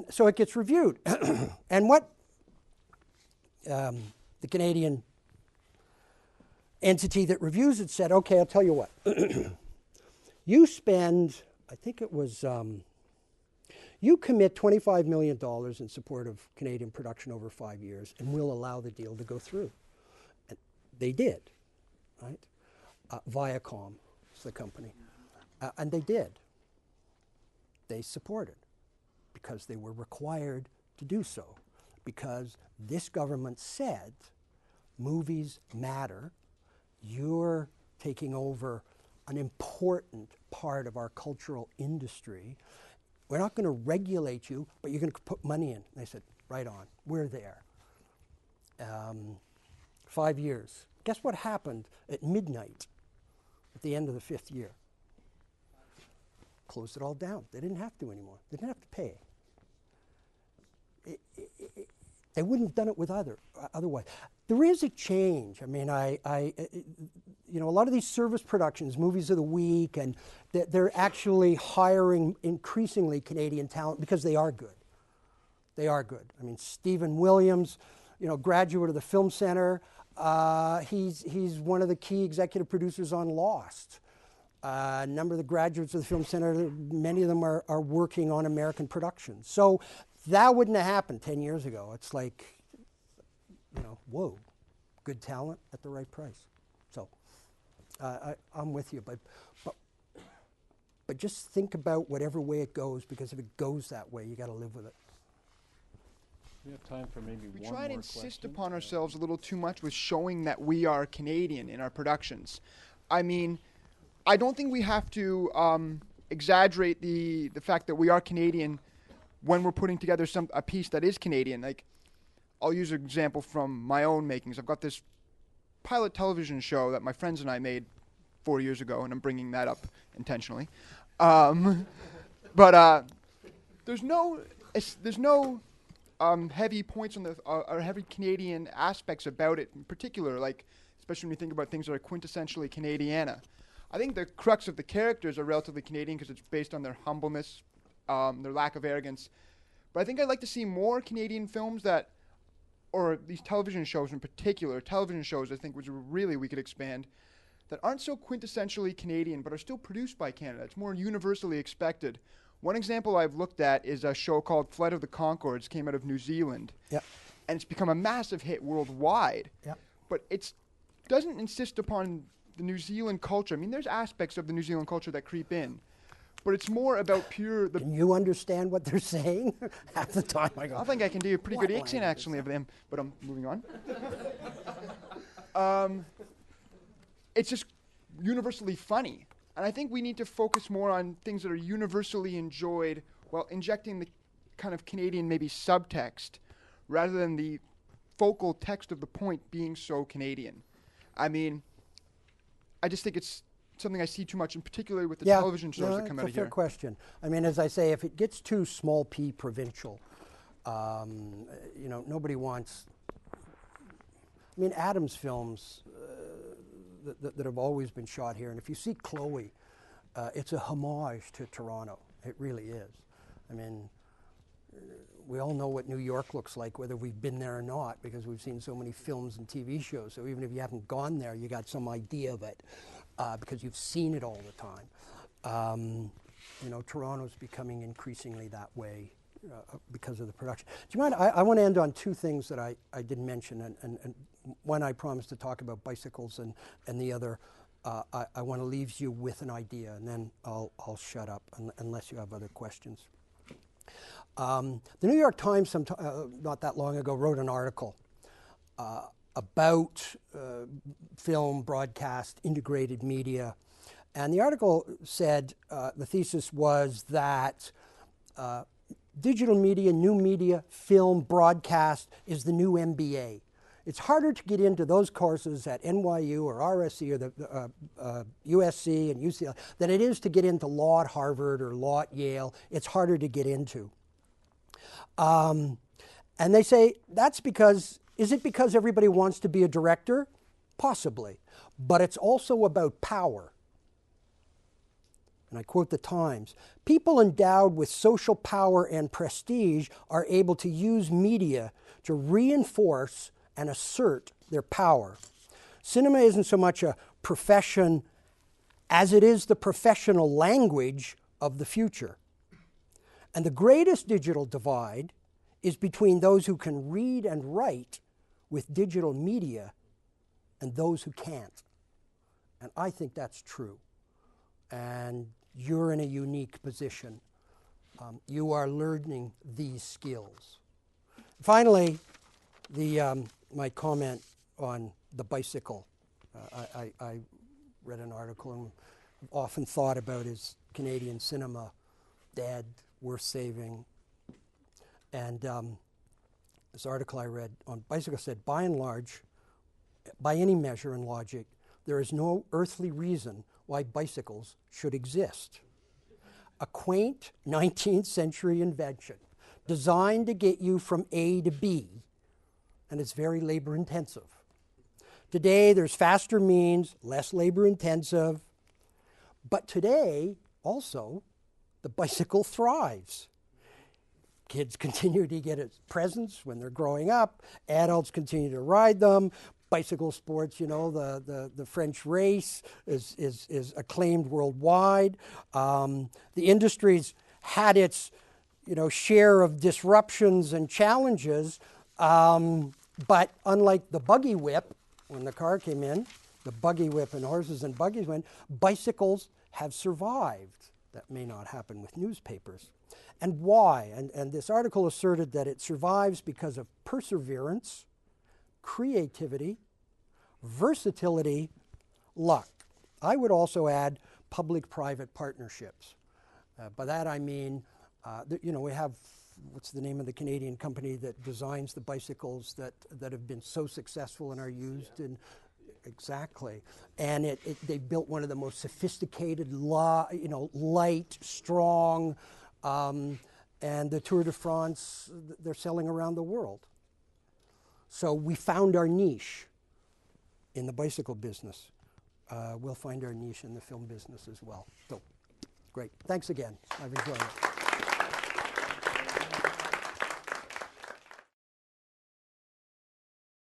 so it gets reviewed. And what the Canadian entity that reviews it said, okay, I'll tell you what. You spend, I think it was, you commit $25 million in support of Canadian production over 5 years, and we'll allow the deal to go through. And they did, right? Viacom is the company. And they did. They supported, because they were required to do so, because this government said, movies matter, you're taking over an important part of our cultural industry, we're not going to regulate you, but you're going to put money in. And they said, right on, we're there. 5 years. Guess what happened at midnight at the end of the 5th year? Closed it all down. They didn't have to anymore. They didn't have to pay. They wouldn't have done it with otherwise. There is a change. I mean, a lot of these service productions, movies of the week, and they're actually hiring increasingly Canadian talent because they are good. They are good. I mean, Stephen Williams, graduate of the Film Center, he's one of the key executive producers on Lost. A number of the graduates of the Film Center, many of them are working on American productions. So that wouldn't have happened 10 years ago. It's like, whoa, good talent at the right price. So I'm with you, but just think about whatever way it goes, because if it goes that way, you got to live with it. We have time for maybe we one try and more insist question. upon ourselves a little too much with showing that we are Canadian in our productions. I mean, I don't think we have to exaggerate the fact that we are Canadian when we're putting together a piece that is Canadian. Like, I'll use an example from my own makings. I've got this pilot television show that my friends and I made 4 years ago, and I'm bringing that up intentionally. But there's no heavy points on the or heavy Canadian aspects about it in particular, like especially when you think about things that are quintessentially Canadiana. I think the crux of the characters are relatively Canadian because it's based on their humbleness, their lack of arrogance. But I think I'd like to see more Canadian films that, or these television shows in particular, television shows I think which really we could expand, that aren't so quintessentially Canadian but are still produced by Canada. It's more universally expected. One example I've looked at is a show called Flight of the Conchords, came out of New Zealand. Yep. And it's become a massive hit worldwide. Yep. But it doesn't insist upon the New Zealand culture. I mean, there's aspects of the New Zealand culture that creep in. But it's more about pure... Can you understand what they're saying? Half the time I go, I think I can do a pretty What good accent, language actually, of them. But I'm moving on. It's just universally funny. And I think we need to focus more on things that are universally enjoyed while injecting the kind of Canadian maybe subtext rather than the focal text of the point being so Canadian. I mean, I just think it's something I see too much, and particularly with the television shows that come out of it's a fair here. question. I mean, as I say, if it gets too small p provincial, nobody wants... I mean, Adams films that have always been shot here, and if you see Chloe, it's a homage to Toronto. It really is. I mean, we all know what New York looks like, whether we've been there or not, because we've seen so many films and TV shows. So even if you haven't gone there, you got some idea of it, because you've seen it all the time. Toronto's becoming increasingly that way because of the production. Do you mind? I want to end on two things that I didn't mention, and one I promised to talk about bicycles, and the other I want to leave you with an idea, and then I'll shut up unless you have other questions. The New York Times, not that long ago, wrote an article about film, broadcast, integrated media. And the article said, the thesis was that digital media, new media, film, broadcast is the new MBA. It's harder to get into those courses at NYU or RSC or the USC and UCLA than it is to get into law at Harvard or law at Yale. It's harder to get into. And they say that's because, is it because everybody wants to be a director? Possibly. But it's also about power. And I quote the Times, people endowed with social power and prestige are able to use media to reinforce and assert their power. Cinema isn't so much a profession as it is the professional language of the future. And the greatest digital divide is between those who can read and write with digital media and those who can't. And I think that's true. And you're in a unique position. You are learning these skills. Finally, my comment on the bicycle. I read an article and often thought about is Canadian cinema dead, worth saving? And this article I read on bicycle said, by and large, by any measure and logic, there is no earthly reason why bicycles should exist. A quaint 19th century invention designed to get you from A to B, and it's very labor intensive. Today, there's faster means, less labor intensive, but today, also, the bicycle thrives. Kids continue to get its presents when they're growing up. Adults continue to ride them. Bicycle sports, the French race is acclaimed worldwide. The industry's had its, share of disruptions and challenges, but unlike the buggy whip, when the car came in, the buggy whip and horses and buggies went, bicycles have survived That may not happen with newspapers. And why? And this article asserted that it survives because of perseverance, creativity, versatility, luck. I would also add public-private partnerships. By that I mean, we have, what's the name of the Canadian company that designs the bicycles that have been so successful and are used in, exactly. And they built one of the most sophisticated, light, strong, and the Tour de France, they're selling around the world. So we found our niche in the bicycle business. We'll find our niche in the film business as well. So, great. Thanks again. I've enjoyed it.